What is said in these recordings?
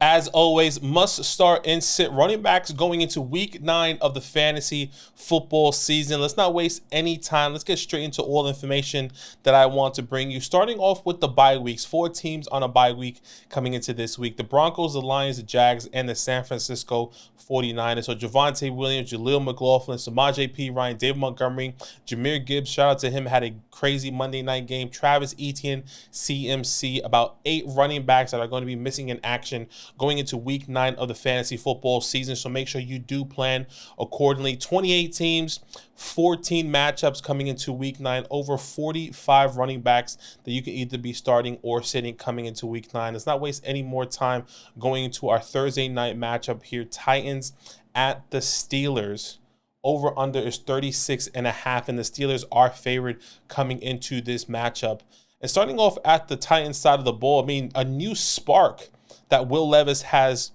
As always, must start and sit running backs going into week 9 of the fantasy football season. Let's not waste any time. Let's get straight into all the information that I want to bring you. Starting off with the bye weeks, 4 teams on a bye week coming into this week: the Broncos, the Lions, the Jags, and the San Francisco 49ers. So Javonte Williams, Jaleel McLaughlin, Samaje P. Ryan, David Montgomery, Jahmyr Gibbs, shout out to him, had a crazy Monday night game. Travis Etienne, CMC, about 8 running backs that are going to be missing in action going into week 9 of the fantasy football season. So make sure you do plan accordingly. 28 teams, 14 matchups coming into week 9, over 45 running backs that you can either be starting or sitting coming into week 9. Let's not waste any more time going into our Thursday night matchup here. Titans at the Steelers. Over under is 36.5, and the Steelers are favored coming into this matchup. And starting off at the Titans side of the ball, I mean, a new spark that Will Levis has,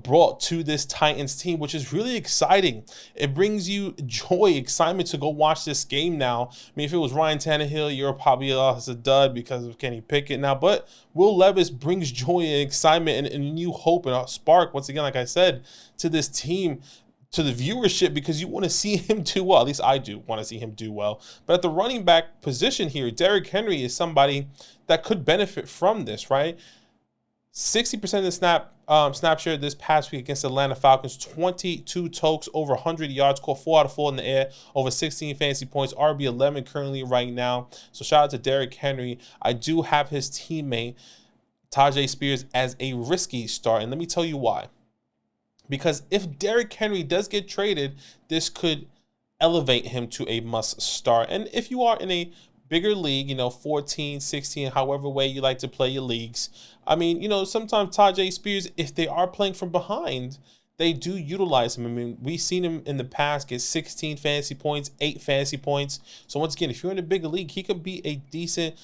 brought to this Titans team, which is really exciting. It brings you joy, excitement to go watch this game now. I mean, if it was Ryan Tannehill, you're probably as a dud because of Kenny Pickett now. But Will Levis brings joy and excitement and new hope and a spark, once again, like I said, to this team, to the viewership, because you want to see him do well. At least I do want to see him do well. But at the running back position here, Derrick Henry is somebody that could benefit from this, right? 60% of the snap share this past week against the Atlanta Falcons, 22 tokes, over 100 yards, caught 4 out of 4 in the air, over 16 fantasy points, RB11 currently right now. So shout out to Derrick Henry. I do have his teammate, Tyjae Spears, as a risky start, and let me tell you why. Because if Derrick Henry does get traded, this could elevate him to a must start. And if you are in a bigger league, 14, 16, however way you like to play your leagues, I mean, sometimes Tyjae Spears, if they are playing from behind, they do utilize him. I mean, we've seen him in the past get 16 fantasy points, 8 fantasy points. So once again, if you're in a bigger league, he could be a decent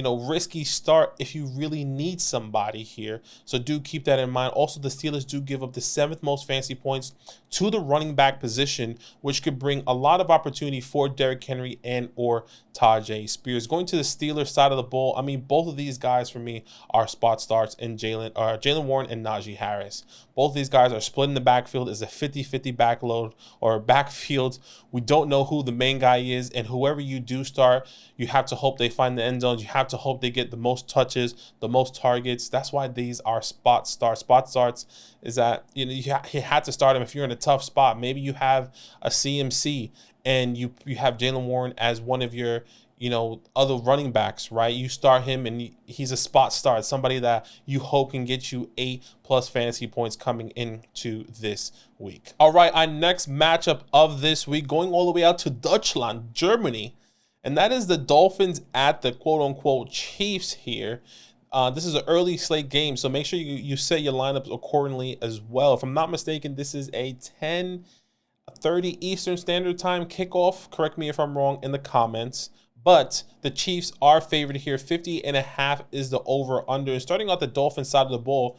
risky start if you really need somebody here. So do keep that in mind. Also, the Steelers do give up the 7th most fantasy points to the running back position, which could bring a lot of opportunity for Derrick Henry and or Tyjae Spears. Going to the Steelers side of the ball, I mean, both of these guys for me are spot starts in Jaylen Warren and Najee Harris. Both of these guys are splitting the backfield as a 50-50 backload or backfield. We don't know who the main guy is, and whoever you do start, you have to hope they find the end zones. You have to hope they get the most touches, the most targets. That's why these are spot starts. Spot starts is that you had to start him if you're in a tough spot. Maybe you have a CMC and you have Jaylen Warren as one of your other running backs, right? You start him and he's a spot start, somebody that you hope can get you 8+ fantasy points coming into this week. All right, our next matchup of this week, going all the way out to Deutschland, Germany, and that is the Dolphins at the quote-unquote Chiefs here. This is an early slate game, so make sure you set your lineups accordingly as well. If I'm not mistaken, this is a 10:30 Eastern Standard Time kickoff. Correct me if I'm wrong in the comments. But the Chiefs are favored here. 50.5 is the over-under. And starting out the Dolphins side of the ball,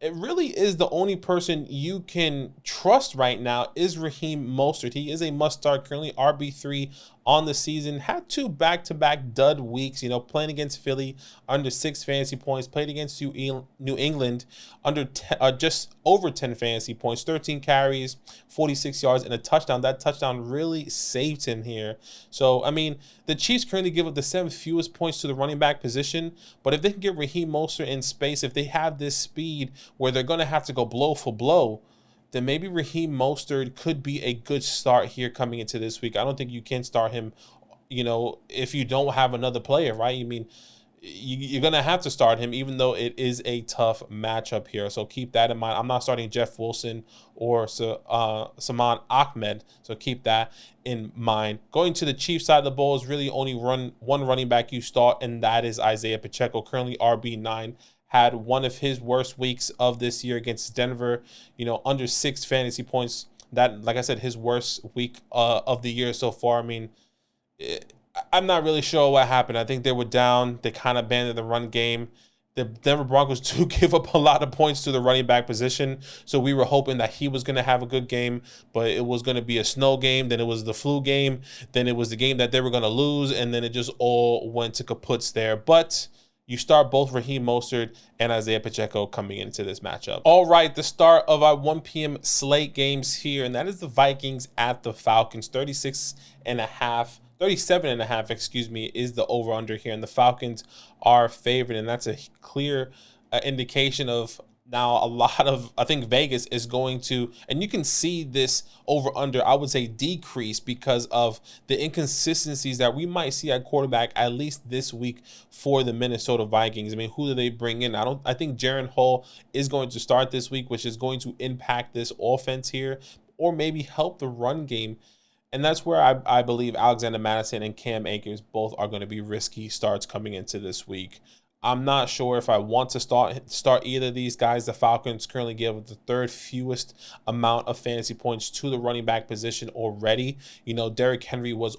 it really is the only person you can trust right now is Raheem Mostert. He is a must-start, currently RB3 on the season. Had 2 back-to-back dud weeks, playing against Philly under 6 fantasy points, played against New England under just over 10 fantasy points, 13 carries, 46 yards, and a touchdown. That touchdown really saved him here. So, I mean, the Chiefs currently give up the 7th fewest points to the running back position, but if they can get Raheem Mostert in space, if they have this speed where they're going to have to go blow for blow, then maybe Raheem Mostert could be a good start here coming into this week. I don't think you can start him, if you don't have another player, right? I mean, you're going to have to start him, even though it is a tough matchup here. So keep that in mind. I'm not starting Jeff Wilson or Saman Ahmed, so keep that in mind. Going to the Chiefs side of the ball is really only one running back you start, and that is Isaiah Pacheco, currently RB9. Had one of his worst weeks of this year against Denver, under 6 fantasy points. That, like I said, his worst week of the year so far. I mean, I'm not really sure what happened. I think they were down. They kind of abandoned the run game. The Denver Broncos do give up a lot of points to the running back position, so we were hoping that he was going to have a good game, but it was going to be a snow game, then it was the flu game, then it was the game that they were going to lose, and then it just all went to kaputs there. But You start both Raheem Mostert and Isaiah Pacheco coming into this matchup. All right, the start of our 1 p.m. slate games here, and that is the Vikings at the Falcons. 37.5, excuse me, is the over-under here, and the Falcons are favored, and that's a clear indication of now a lot of, I think Vegas is going to, and you can see this over under, I would say, decrease because of the inconsistencies that we might see at quarterback, at least this week for the Minnesota Vikings. I mean, who do they bring in? I think Jaren Hall is going to start this week, which is going to impact this offense here, or maybe help the run game. And that's where I believe Alexander Mattison and Cam Akers both are going to be risky starts coming into this week. I'm not sure if I want to start either of these guys. The Falcons currently give the third fewest amount of fantasy points to the running back position already. You know, Derrick Henry was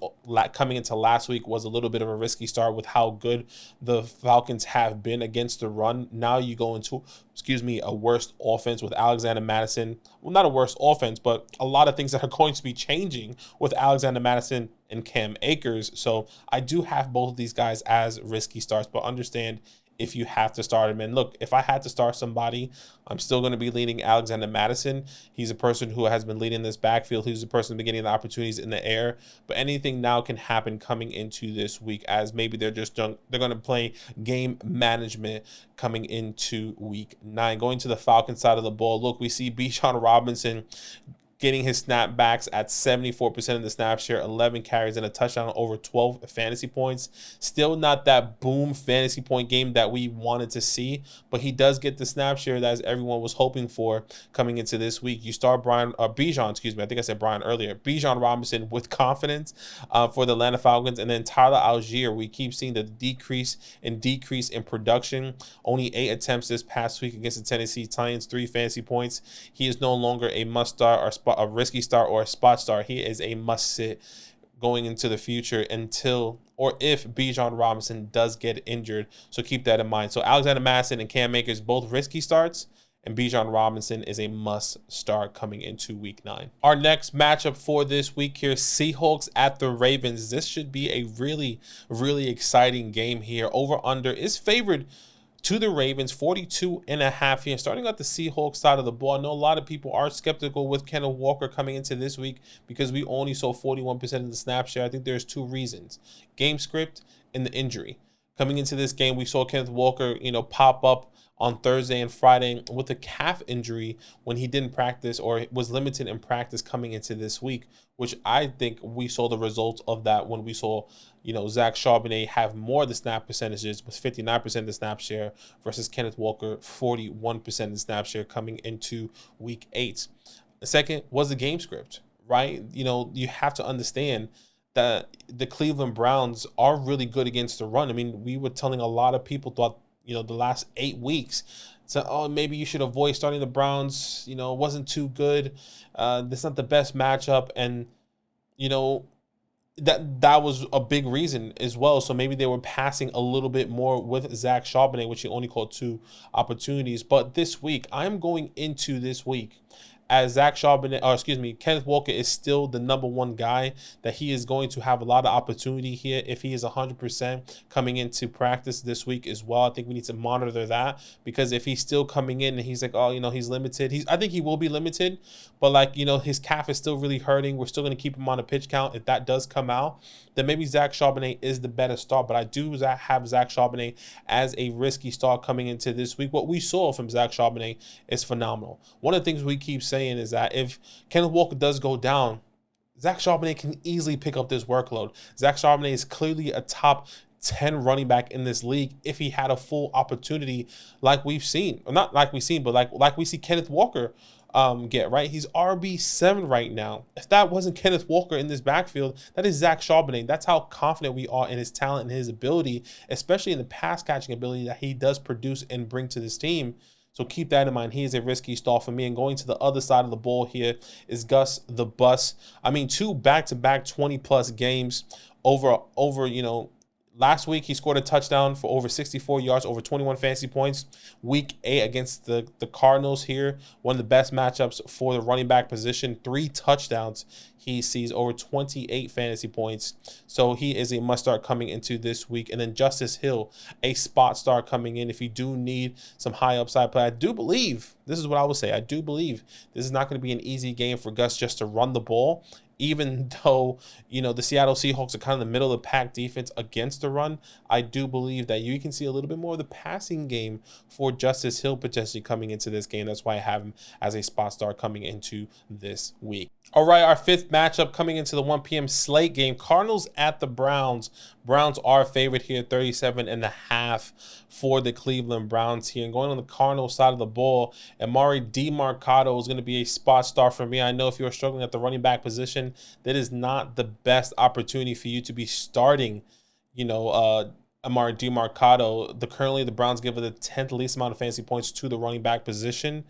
coming into last week was a little bit of a risky start with how good the Falcons have been against the run. Now you go into, a worse offense with Alexander Mattison. Well, not a worse offense, but a lot of things that are going to be changing with Alexander Mattison and Cam Akers. So I do have both of these guys as risky starts, but understand if you have to start him. And look, if I had to start somebody, I'm still going to be leading Alexander Mattison. He's a person who has been leading this backfield. He's a person who's been getting the opportunities in the air. But anything now can happen coming into this week, as maybe they're going to play game management coming into week 9. Going to the Falcons side of the ball, look, we see Bijan Robinson getting his snapbacks at 74% of the snap share, 11 carries and a touchdown, over 12 fantasy points. Still not that boom fantasy point game that we wanted to see, but he does get the snap share that everyone was hoping for coming into this week. You start Bijan, I think I said Brian earlier. Bijan Robinson with confidence for the Atlanta Falcons, and then Tyler Algier. We keep seeing the decrease in production. Only 8 attempts this past week against the Tennessee Titans, 3 fantasy points. He is no longer a must start or a risky start or a spot start. He is a must sit going into the future until or if Bijan Robinson does get injured. So keep that in mind. So Alexander Mattison and Cam Akers, both risky starts, and Bijan Robinson is a must start coming into week 9. Our next matchup for this week here, Seahawks at the Ravens. This should be a really, really exciting game here. Over under is favored to the Ravens, 42.5 here. Starting at the Seahawks side of the ball, I know a lot of people are skeptical with Kenneth Walker coming into this week because we only saw 41% of the snap share. I think there's 2 reasons: game script and the injury. Coming into this game, we saw Kenneth Walker, pop up on Thursday and Friday with a calf injury when he didn't practice or was limited in practice coming into this week, which I think we saw the results of that when we saw, Zach Charbonnet have more of the snap percentages with 59% of the snap share versus Kenneth Walker, 41% of the snap share coming into week 8. The second was the game script, right? You have to understand that the Cleveland Browns are really good against the run. I mean, we were telling a lot of people throughout the last 8 weeks. So, maybe you should avoid starting the Browns. It wasn't too good. This is not the best matchup. And, that was a big reason as well. So maybe they were passing a little bit more with Zach Charbonnet, which he only called 2 opportunities. But this week, I'm going into this week as Kenneth Walker is still the number 1 guy, that he is going to have a lot of opportunity here if he is 100% coming into practice this week as well. I think we need to monitor that, because if he's still coming in and he's like, he's limited, I think he will be limited, but his calf is still really hurting. We're still going to keep him on a pitch count. If that does come out, then maybe Zach Charbonnet is the better start, but I do have Zach Charbonnet as a risky start coming into this week. What we saw from Zach Charbonnet is phenomenal. One of the things we keep saying is that if Kenneth Walker does go down, Zach Charbonnet can easily pick up this workload. Zach Charbonnet is clearly a top 10 running back in this league if he had a full opportunity like we've seen. Or not like we've seen, but like we see Kenneth Walker get, right? He's RB7 right now. If that wasn't Kenneth Walker in this backfield, that is Zach Charbonnet. That's how confident we are in his talent and his ability, especially in the pass catching ability that he does produce and bring to this team. So keep that in mind. He is a risky start for me. And going to the other side of the ball here is Gus the Bus. I mean, 2 back-to-back 20-plus games over Last week, he scored a touchdown for over 64 yards, over 21 fantasy points. Week 8 against the Cardinals here, one of the best matchups for the running back position. 3 touchdowns. He sees over 28 fantasy points. So he is a must-start coming into this week. And then Justice Hill, a spot start coming in if you do need some high upside play. I do believe, this is what I would say, I do believe this is not going to be an easy game for Gus just to run the ball. Even though, the Seattle Seahawks are kind of the middle of the pack defense against the run, I do believe that you can see a little bit more of the passing game for Justice Hill potentially coming into this game. That's why I have him as a spot start coming into this week. All right, our 5th matchup coming into the 1 p.m. slate game, Cardinals at the Browns. Browns are favored here, 37.5 for the Cleveland Browns here. And going on the Cardinals side of the ball, Amari DeMarcado is going to be a spot start for me. I know if you're struggling at the running back position, that is not the best opportunity for you to be starting, Amari DeMarcado. Currently, the Browns give it the 10th least amount of fantasy points to the running back position.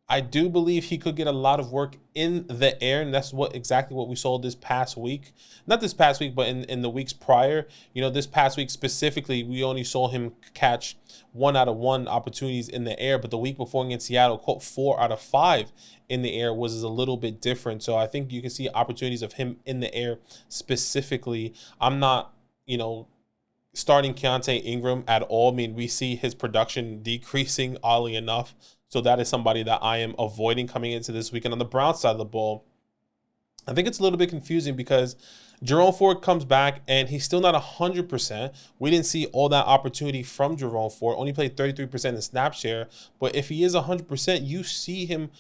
I do believe he could get a lot of work in the air, and that's exactly what we saw this past week. Not this past week, but in the weeks prior. This past week specifically, we only saw him catch 1 out of 1 opportunities in the air, but the week before against Seattle, caught 4 out of 5 in the air, was a little bit different. So I think you can see opportunities of him in the air specifically. I'm not, starting Keontae Ingram at all. I mean, we see his production decreasing, oddly enough. So that is somebody that I am avoiding coming into this weekend. On the Browns side of the ball, I think it's a little bit confusing because Jerome Ford comes back and he's still not 100%. We didn't see all that opportunity from Jerome Ford. Only played 33% in snap share. But if he is 100%, you see him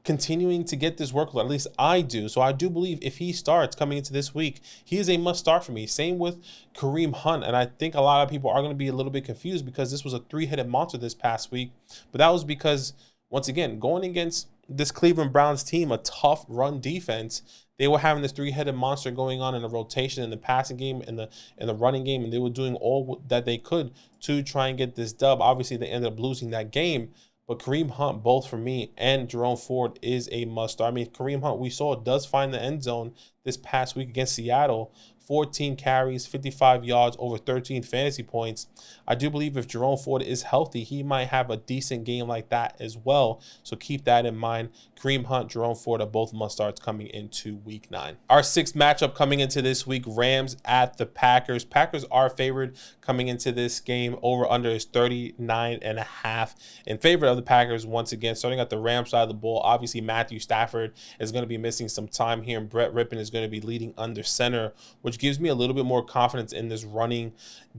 continuing to get this workload. At least I do. So I do believe if he starts coming into this week, he is a must start for me. Same with Kareem Hunt. And I think a lot of people are going to be a little bit confused because this was a 3-headed monster this past week. But that was because, once again, going against this Cleveland Browns team, a tough run defense, they were having this 3-headed monster going on in the rotation, in the passing game, in the running game, and they were doing all that they could to try and get this dub. Obviously, they ended up losing that game. But Kareem Hunt, both for me and Jerome Ford, is a must-start. I mean, Kareem Hunt, we saw, does find the end zone this past week against Seattle. 14 carries, 55 yards, over 13 fantasy points. I do believe if Jerome Ford is healthy, he might have a decent game like that as well. So keep that in mind. Kareem Hunt, Jerome Ford are both must-starts coming into Week 9. Our 6th matchup coming into this week, Rams at the Packers. Packers are favored coming into this game. Over-under is 39.5 in favor of the Packers once again. Starting at the Rams side of the ball, obviously Matthew Stafford is going to be missing some time here, and Brett Rippon is going to be leading under center, which gives me a little bit more confidence in this running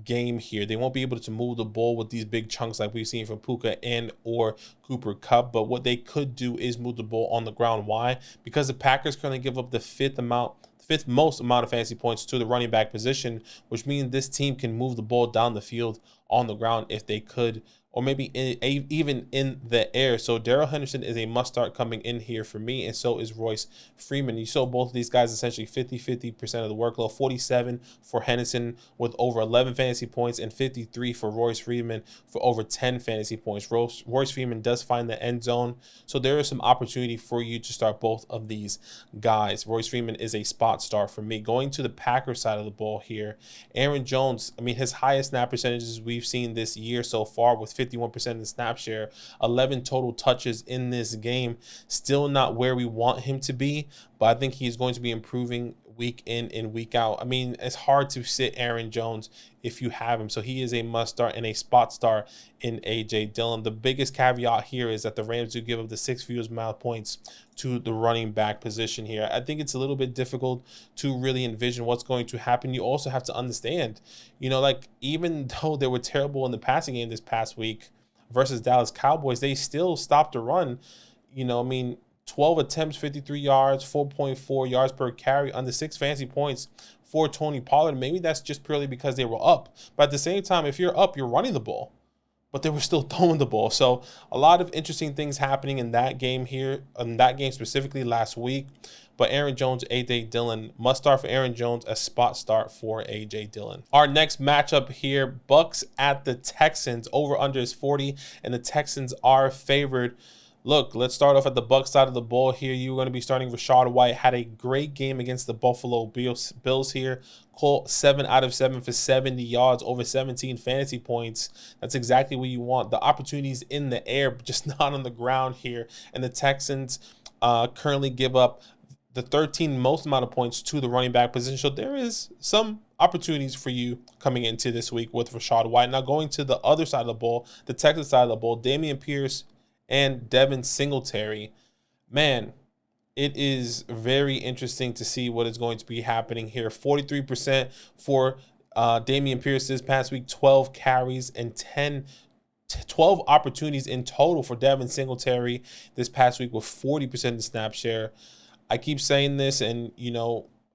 game here. They won't be able to move the ball with these big chunks like we've seen from Puka and or Cooper Kupp, but what they could do is move the ball on the ground. Why? Because the Packers currently give up the fifth most amount of fantasy points to the running back position, which means this team can move the ball down the field on the ground if they could, or maybe even in the air. So Darrell Henderson is a must-start coming in here for me, and so is Royce Freeman. You saw both of these guys essentially 50% of the workload, 47 for Henderson with over 11 fantasy points, and 53 for Royce Freeman for over 10 fantasy points. Royce Freeman does find the end zone, so there is some opportunity for you to start both of these guys. Royce Freeman is a spot start for me. Going to the Packers side of the ball here, Aaron Jones, I mean, his highest snap percentages we've seen this year so far with 51% in snap share, 11 total touches in this game. Still not where we want him to be, but I think he's going to be improving week in and week out. I mean, it's hard to sit Aaron Jones if you have him. So he is a must start and a spot start in A.J. Dillon. The biggest caveat here is that the Rams do give up the 6th fewest amount of points to the running back position here. I think it's a little bit difficult to really envision what's going to happen. You also have to understand, like, even though they were terrible in the passing game this past week versus Dallas Cowboys, they still stopped the run. 12 attempts, 53 yards, 4.4 yards per carry, under 6 fantasy points for Tony Pollard. Maybe that's just purely because they were up. But at the same time, if you're up, you're running the ball. But they were still throwing the ball. So a lot of interesting things happening in that game here, in that game specifically last week. But Aaron Jones, A.J. Dillon, must start for Aaron Jones, a spot start for A.J. Dillon. Our next matchup here, Bucks at the Texans. Over under is 40, and the Texans are favored Look, let's start off at the Bucs side of the ball here. You're going to be starting Rachaad White. Had a great game against the Buffalo Bills here. Caught 7 out of 7 for 70 yards, over 17 fantasy points. That's exactly what you want. The opportunities in the air, just not on the ground here. And the Texans currently give up the 13th most amount of points to the running back position. So there is some opportunities for you coming into this week with Rachaad White. Now going to the other side of the ball, the Texans side of the ball, Dameon Pierce and Devin Singletary. Man, it is very interesting to see what is going to be happening here. 43% for Dameon Pierce this past week, 12 carries and 12 opportunities in total for Devin Singletary this past week with 40% of the snap share. I keep saying this, and,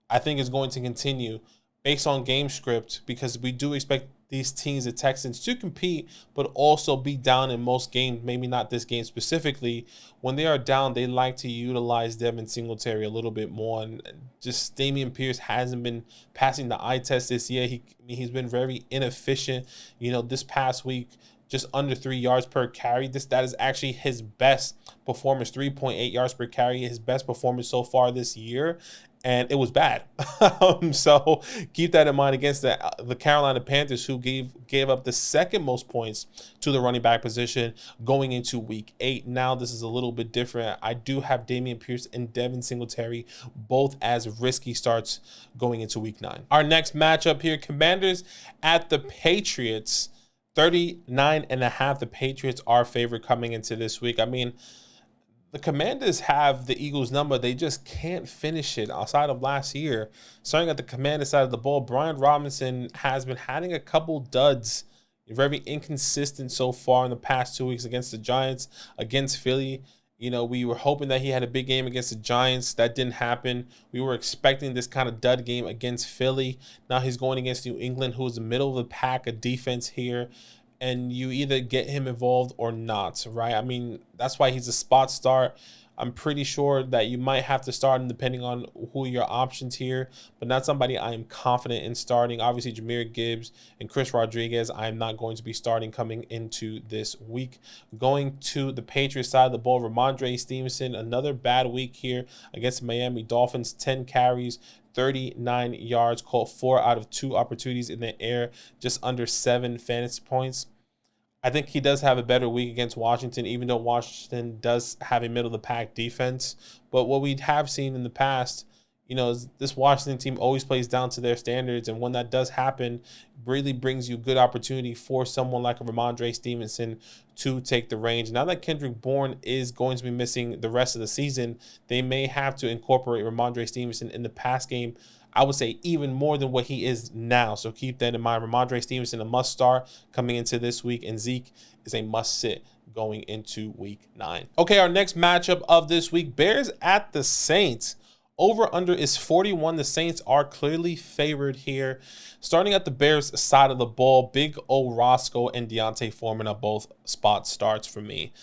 I think it's going to continue based on game script, because we do expect these teams, the Texans, to compete, but also be down in most games, maybe not this game specifically. When they are down, they like to utilize Devin Singletary a little bit more. And just Dameon Pierce hasn't been passing the eye test this year. He's been very inefficient. This past week, just under 3 yards per carry. That is actually his best performance, 3.8 yards per carry, his best performance so far this year. And it was bad. So keep that in mind against the Carolina Panthers, who gave up the second most points to the running back position going into week 8. Now this is a little bit different. I do have Dameon Pierce and Devin Singletary both as risky starts going into week 9. Our next matchup here, Commanders at the Patriots. 39.5. The Patriots are favorite coming into this week. I mean, the Commanders have the Eagles' number. They just can't finish it outside of last year. Starting at the Commander side of the ball, Brian Robinson has been having a couple duds. Very inconsistent so far in the past 2 weeks against the Giants, against Philly. We were hoping that he had a big game against the Giants. That didn't happen. We were expecting this kind of dud game against Philly. Now he's going against New England, who is the middle of the pack, a defense here. And you either get him involved or not, right? I mean, that's why he's a spot start. I'm pretty sure that you might have to start him depending on who your options here, but not somebody I am confident in starting. Obviously, Jahmyr Gibbs and Chris Rodriguez, I am not going to be starting coming into this week. Going to the Patriots side of the ball, Ramondre Stevenson, another bad week here against the Miami Dolphins, 10 carries, 39 yards, caught 4 out of 2 opportunities in the air, just under 7 fantasy points. I think he does have a better week against Washington, even though Washington does have a middle-of-the-pack defense. But what we have seen in the past, is this Washington team always plays down to their standards. And when that does happen, really brings you good opportunity for someone like a Ramondre Stevenson to take the range. Now that Kendrick Bourne is going to be missing the rest of the season, they may have to incorporate Ramondre Stevenson in the pass game, I would say even more than what he is now. So keep that in mind. Ramondre Stevenson, a must start coming into this week, and Zeke is a must sit going into week 9. Okay, our next matchup of this week, Bears at the Saints. Over under is 41. The Saints are clearly favored here. Starting at the Bears side of the ball, Big O Roscoe and D'Onta Foreman are both spot starts for me.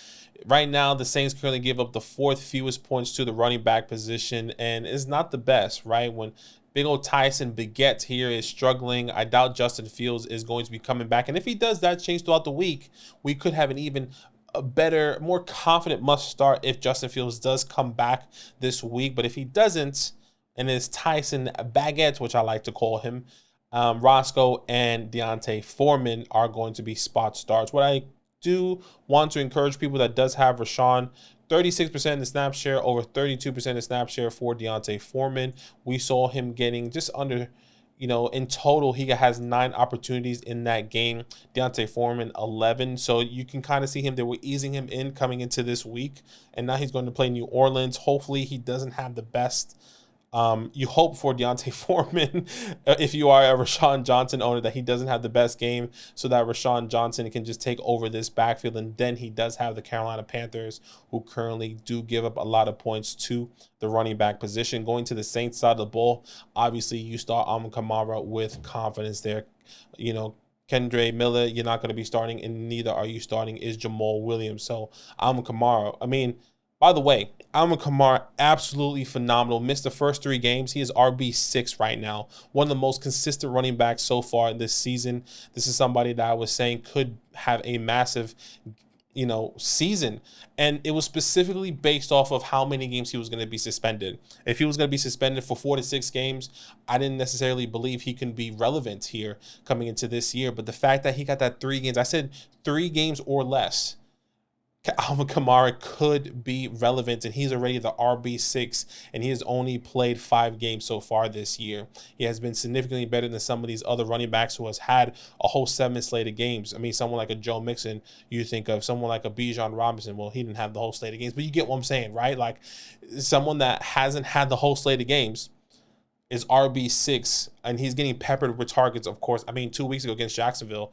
Right now, the Saints currently give up the 4th fewest points to the running back position, and is not the best, right? When Big old Tyson Baguette here is struggling, I doubt Justin Fields is going to be coming back. And if he does that change throughout the week, we could have a better, more confident must start if Justin Fields does come back this week. But if he doesn't, and it's Tyson Baguette, which I like to call him, Roscoe and D'Onta Foreman are going to be spot starts. What I do want to encourage people that does have Rashawn, 36% of the snap share, over 32% of the snap share for D'Onta Foreman. We saw him getting just under, in total, he has 9 opportunities in that game. D'Onta Foreman, 11. So you can kind of see him. They were easing him in coming into this week. And now he's going to play New Orleans. Hopefully he doesn't have the best. You hope for D'Onta Foreman, if you are a Rashawn Johnson owner, that he doesn't have the best game so that Rashawn Johnson can just take over this backfield. And then he does have the Carolina Panthers, who currently do give up a lot of points to the running back position. Going to the Saints side of the ball, obviously you start Alvin Kamara with confidence there. Kendre Miller, you're not going to be starting, and neither are you starting is Jamal Williams. So Alvin Kamara, by the way, Alvin Kamara, absolutely phenomenal. Missed the first 3 games. He is RB6 right now. One of the most consistent running backs so far this season. This is somebody that I was saying could have a massive season. And it was specifically based off of how many games he was going to be suspended. If he was going to be suspended for 4 to 6 games, I didn't necessarily believe he can be relevant here coming into this year. But the fact that he got that 3 games, I said 3 games or less, Alvin Kamara could be relevant, and he's already the RB6, and he has only played 5 games so far this year. He has been significantly better than some of these other running backs who has had a whole 7 slate of games. I mean, someone like a Joe Mixon, you think of someone like a Bijan Robinson. Well, he didn't have the whole slate of games, but you get what I'm saying, right? Like, someone that hasn't had the whole slate of games is RB6, and he's getting peppered with targets, of course. I mean, 2 weeks ago against Jacksonville,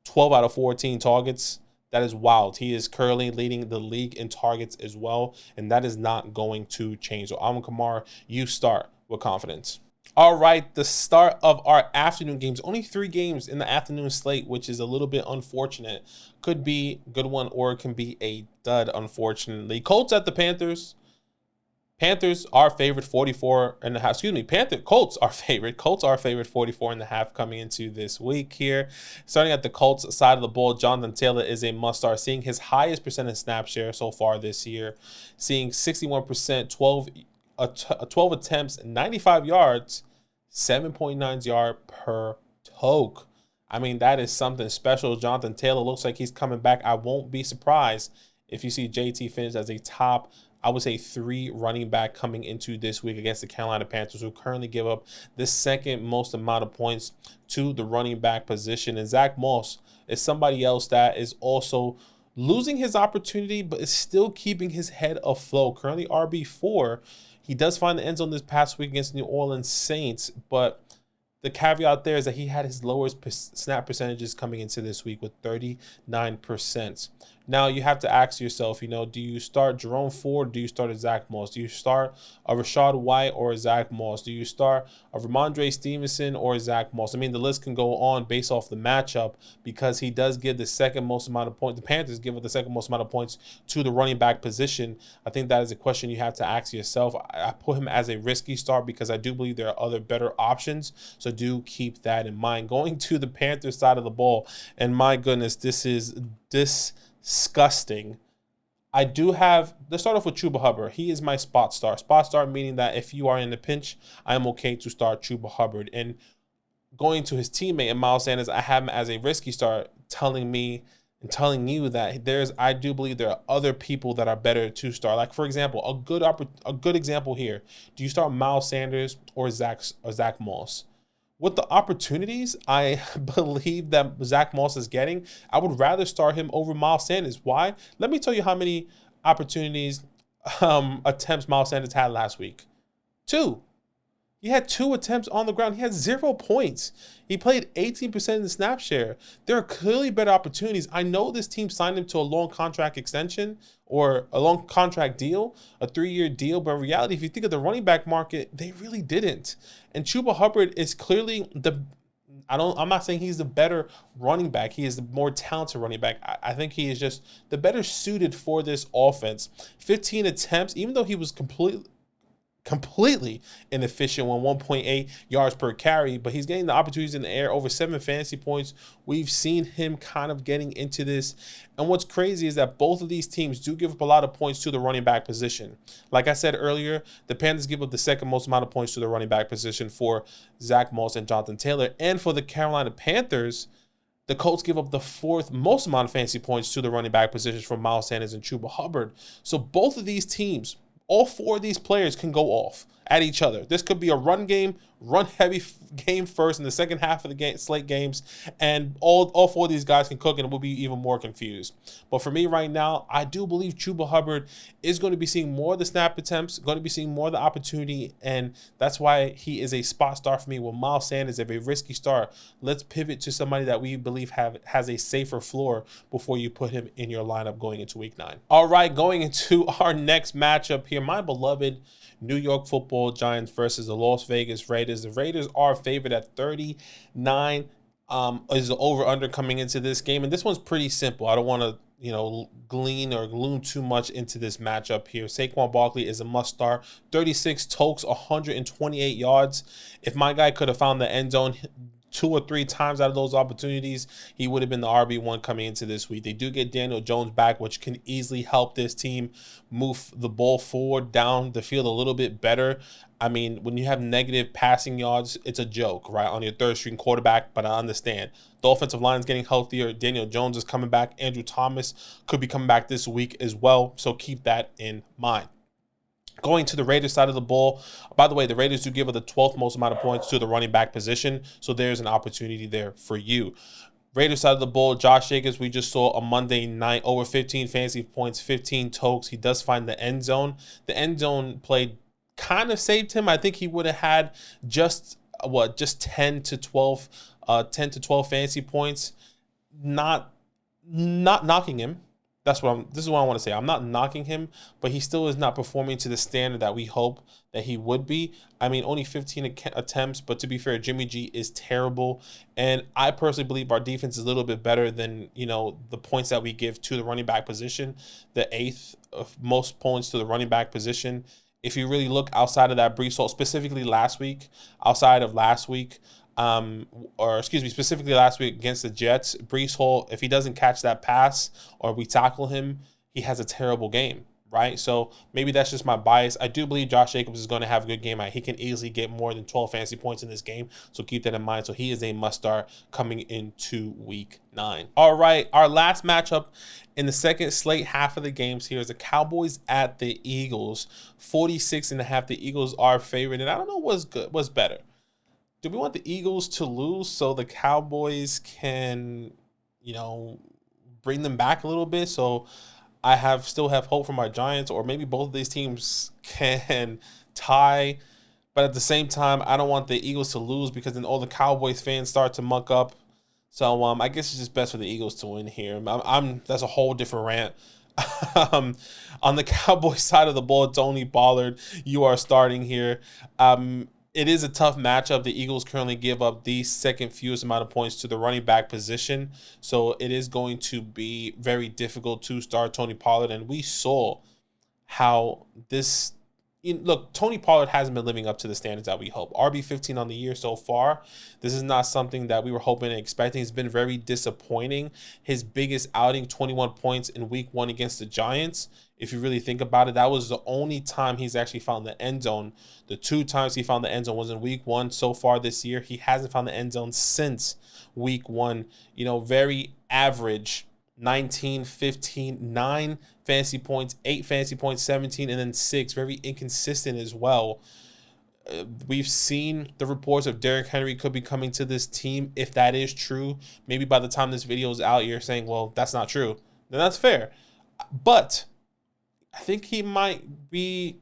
12 out of 14 targets. That is wild. He is currently leading the league in targets as well, and that is not going to change. So, Alvin Kamara, you start with confidence. All right, the start of our afternoon games. Only 3 games in the afternoon slate, which is a little bit unfortunate. Could be a good one, or it can be a dud, unfortunately. Colts at the Panthers. Panthers are favored 44.5. Excuse me, Colts are favored. Colts are favored 44.5 coming into this week here. Starting at the Colts side of the ball, Jonathan Taylor is a must-start, seeing his highest percentage snap share so far this year, seeing 61%, 12 attempts, 95 yards, 7.9 yards per toke. I mean, that is something special. Jonathan Taylor looks like he's coming back. I won't be surprised if you see JT finish as a top, I would say, 3 running back coming into this week against the Carolina Panthers, who currently give up the 2nd most amount of points to the running back position. And Zach Moss is somebody else that is also losing his opportunity, but is still keeping his head afloat. Currently RB4. He does find the end zone this past week against New Orleans Saints, but the caveat there is that he had his lowest snap percentages coming into this week with 39%. Now you have to ask yourself, do you start Jerome Ford? Or do you start a Zach Moss? Do you start a Rachaad White or a Zach Moss? Do you start a Ramondre Stevenson or a Zach Moss? I mean, the list can go on based off the matchup, because he does give the 2nd most amount of points. The Panthers give up the 2nd most amount of points to the running back position. I think that is a question you have to ask yourself. I put him as a risky start because I do believe there are other better options. So do keep that in mind. Going to the Panthers side of the ball, and my goodness, this is disgusting. Let's start off with Chuba Hubbard. He is my spot start. Spot start meaning that if you are in a pinch, I am okay to start Chuba Hubbard. And going to his teammate and Miles Sanders, I have him as a risky start, telling you that I do believe there are other people that are better to start. Like, for example, a good example here. Do you start Miles Sanders or Zach Moss? With the opportunities I believe that Zach Moss is getting, I would rather start him over Miles Sanders. Why? Let me tell you how many attempts Miles Sanders had last week. 2. He had 2 attempts on the ground. He had 0 points. He played 18% in the snap share. There are clearly better opportunities. I know this team signed him to a long contract extension or a long contract deal, a 3-year deal. But in reality, if you think of the running back market, they really didn't. And Chuba Hubbard is clearly I'm not saying he's the better running back. He is the more talented running back. I think he is just the better suited for this offense. 15 attempts, even though he was completely inefficient on 1.8 yards per carry, but he's getting the opportunities in the air, over 7 fantasy points. We've seen him kind of getting into this. And what's crazy is that both of these teams do give up a lot of points to the running back position. Like I said earlier, the Panthers give up the 2nd most amount of points to the running back position for Zach Moss and Jonathan Taylor. And for the Carolina Panthers, the Colts give up the 4th most amount of fantasy points to the running back positions for Miles Sanders and Chuba Hubbard. So both of these teams, all 4 of these players can go off at each other. This could be a run heavy game first in the second half of the slate games, and all 4 of these guys can cook, and we'll be even more confused. But for me right now, I do believe Chuba Hubbard is going to be seeing more of the snap attempts, going to be seeing more of the opportunity, and that's why he is a spot start for me. With Miles Sanders, a very risky start. Let's pivot to somebody that we believe has a safer floor before you put him in your lineup going into week 9. All right, going into our next matchup here, my beloved New York Football Giants versus the Las Vegas Raiders. The Raiders are favored at 39. Is the over-under coming into this game. And this one's pretty simple. I don't want to, glean or loom too much into this matchup here. Saquon Barkley is a must-start. 36 tokes, 128 yards. If my guy could have found the end zone 2 or 3 times out of those opportunities, he would have been the RB1 coming into this week. They do get Daniel Jones back, which can easily help this team move the ball forward down the field a little bit better. I mean, when you have negative passing yards, it's a joke, right, on your third string quarterback, but I understand. The offensive line is getting healthier. Daniel Jones is coming back. Andrew Thomas could be coming back this week as well, so keep that in mind. Going to the Raiders side of the ball, by the way, the Raiders do give the 12th most amount of points to the running back position, so there's an opportunity there for you. Raiders side of the ball, Josh Jacobs, we just saw a Monday night, over 15 fantasy points, 15 tokes. He does find the end zone. The end zone play kind of saved him. I think he would have had just 10 to 12 fantasy points. Not knocking him. This is what I want to say. I'm not knocking him, but he still is not performing to the standard that we hope that he would be. I mean, only 15 attempts, but to be fair, Jimmy G is terrible. And I personally believe our defense is a little bit better than, the points that we give to the running back position, the 8th of most points to the running back position. If you really look outside of that Breece Hall, specifically last week against the Jets, Breece Hall, if he doesn't catch that pass or we tackle him, he has a terrible game, right? So maybe that's just my bias. I do believe Josh Jacobs is going to have a good game. He can easily get more than 12 fantasy points in this game, so keep that in mind. So he is a must-start coming into Week 9. All right, our last matchup in the second slate half of the games here is the Cowboys at the Eagles. 46.5. The Eagles are favored, and I don't know what's better. Do we want the Eagles to lose so the Cowboys can, bring them back a little bit? So I still have hope for my Giants, or maybe both of these teams can tie. But at the same time, I don't want the Eagles to lose because then all the Cowboys fans start to muck up. So I guess it's just best for the Eagles to win here. That's a whole different rant. On the Cowboys side of the ball, Tony Pollard, you are starting here. It is a tough matchup. The Eagles currently give up the second fewest amount of points to the running back position. So it is going to be very difficult to start Tony Pollard. And we saw how Tony Pollard hasn't been living up to the standards that we hope. RB15 on the year so far. This is not something that we were hoping and expecting. It's been very disappointing. His biggest outing, 21 points in Week 1 against the Giants. If you really think about it, that was the only time he's actually found the end zone. The 2 times he found the end zone was in Week 1 so far this year. He hasn't found the end zone since Week 1. Very average. 19, 15, 9 fantasy points, 8 fantasy points, 17, and then 6. Very inconsistent as well. We've seen the reports of Derrick Henry could be coming to this team. If that is true, maybe by the time this video is out, you're saying, well, that's not true. Then that's fair. But I think he might be,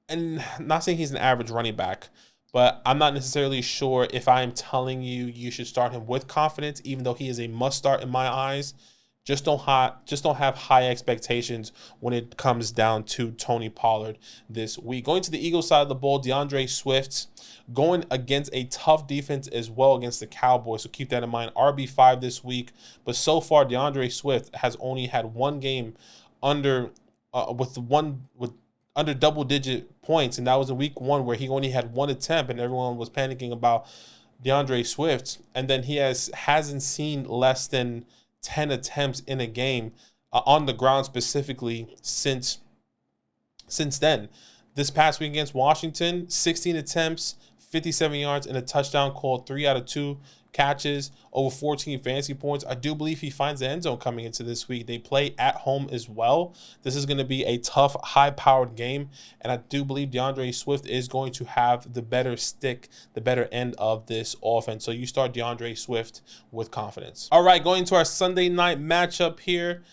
and I'm not saying he's an average running back, but I'm not necessarily sure if I'm telling you should start him with confidence, even though he is a must start in my eyes. Just don't have high expectations when it comes down to Tony Pollard this week. Going to the Eagles side of the ball, DeAndre Swift going against a tough defense as well against the Cowboys. So keep that in mind. RB5 this week, but so far DeAndre Swift has only had one game under double-digit points, and that was in Week 1 where he only had 1 attempt, and everyone was panicking about DeAndre Swift. And then he hasn't seen less than 10 attempts in a game on the ground specifically since then. This past week against Washington, 16 attempts, 57 yards, and a touchdown called 3 out of 2 catches, over 14 fantasy points. I do believe he finds the end zone coming into this week. They play at home as well. This is going to be a tough, high-powered game, and I do believe DeAndre Swift is going to have the better stick, the better end of this offense. So you start DeAndre Swift with confidence. All right, going to our Sunday night matchup here.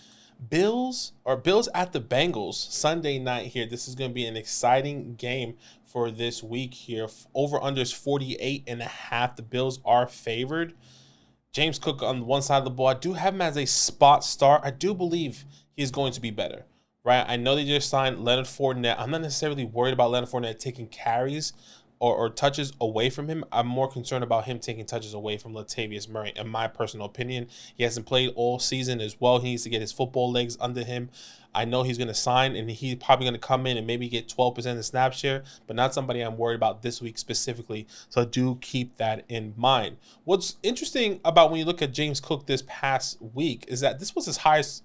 Bills at the Bengals Sunday night here. This is going to be an exciting game for this week here. Over unders 48.5. The Bills are favored. James Cook on one side of the ball. I do have him as a spot start. I do believe he's going to be better, right? I know they just signed Leonard Fournette. I'm not necessarily worried about Leonard Fournette taking carries or touches away from him. I'm more concerned about him taking touches away from Latavius Murray, in my personal opinion. He hasn't played all season as well. He needs to get his football legs under him. I know he's going to sign, and he's probably going to come in and maybe get 12% of the snap share, but not somebody I'm worried about this week specifically. So do keep that in mind. What's interesting about when you look at James Cook this past week is that this was his highest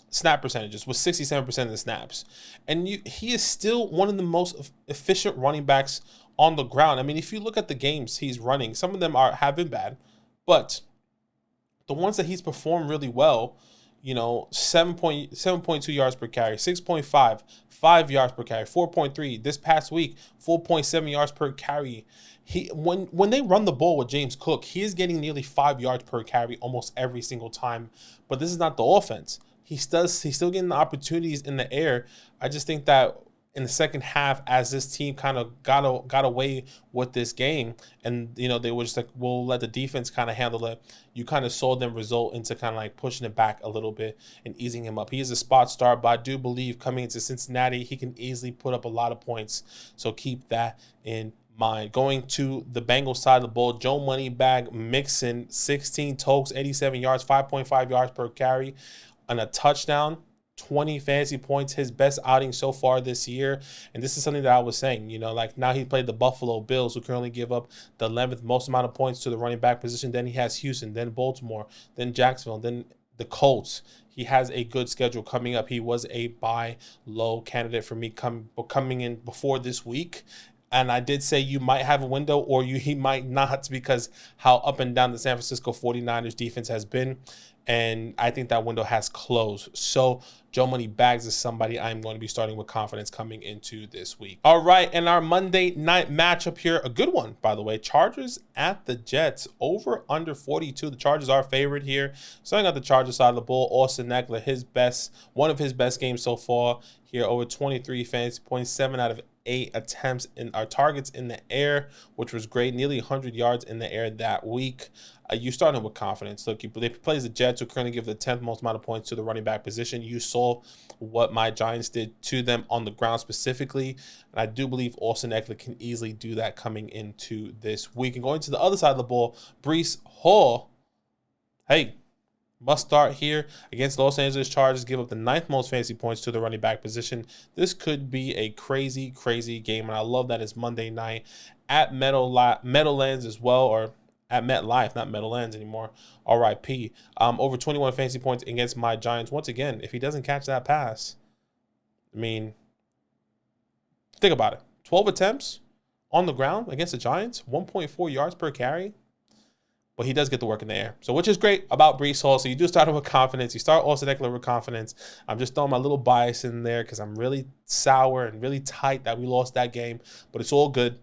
snap percentages, with 67% of the snaps. And he is still one of the most efficient running backs on the ground. I mean, if you look at the games he's running, some of them have been bad, but the ones that he's performed really well, 7.2 yards per carry, 6.5, 5 yards per carry, 4.3. This past week, 4.7 yards per carry. When they run the ball with James Cook, he is getting nearly 5 yards per carry almost every single time. But this is not the offense. He's still getting the opportunities in the air. I just think that in the second half, as this team kind of got away with this game, and they were just like, we'll let the defense kind of handle it. You kind of saw them result into kind of like pushing it back a little bit and easing him up. He is a spot start, but I do believe coming into Cincinnati, he can easily put up a lot of points. So keep that in mind. Going to the Bengals side of the ball, Joe Moneybag Mixon, 16 tokes, 87 yards, 5.5 yards per carry, and a touchdown. 20 fantasy points, his best outing so far this year. And this is something that I was saying, like now he played the Buffalo Bills, who currently give up the 11th most amount of points to the running back position. Then he has Houston, then Baltimore, then Jacksonville, then the Colts. He has a good schedule coming up. He was a buy low candidate for me coming in before this week. And I did say you might have a window, or he might not, because how up and down the San Francisco 49ers defense has been. And I think that window has closed. So Joe Money Bags is somebody I'm going to be starting with confidence coming into this week. All right, and our Monday night matchup here, a good one, by the way. Chargers at the Jets, over under 42. The Chargers are favored here. Starting at the Chargers side of the ball, Austin Ekeler, one of his best games so far here, over 23 fantasy points, 7 out of 8 attempts in our targets in the air, which was great. Nearly 100 yards in the air that week. You start him with confidence. Look, he plays the Jets, who currently give the 10th most amount of points to the running back position. You saw what my Giants did to them on the ground specifically, and I do believe Austin Ekeler can easily do that coming into this week. And going to the other side of the ball, Breece Hall, hey, must start here against Los Angeles Chargers. Give up the 9th most fantasy points to the running back position. This could be a crazy, crazy game, and I love that it's Monday night at Meadowlands as well, or at MetLife, not Meadowlands anymore. RIP. Over 21 fantasy points against my Giants. Once again, if he doesn't catch that pass, I mean, think about it. 12 attempts on the ground against the Giants, 1.4 yards per carry. But he does get the work in the air. So which is great about Breece Hall. So you do start him with confidence. You start Austin Ekeler with confidence. I'm just throwing my little bias in there because I'm really sour and really tight that we lost that game. But it's all good.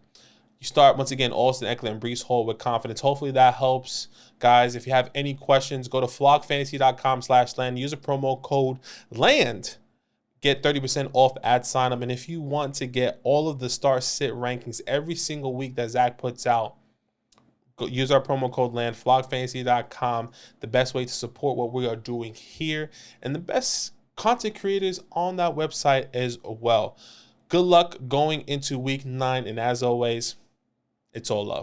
You start, once again, Austin Ekeler and Breece Hall with confidence. Hopefully that helps. Guys, if you have any questions, go to flockfantasy.com/land. Use a promo code LAND. Get 30% off at sign-up. And if you want to get all of the start-sit rankings every single week that Zach puts out, use our promo code LAND, flockfantasy.com. The best way to support what we are doing here, and the best content creators on that website as well. Good luck going into week 9, and as always, it's all love.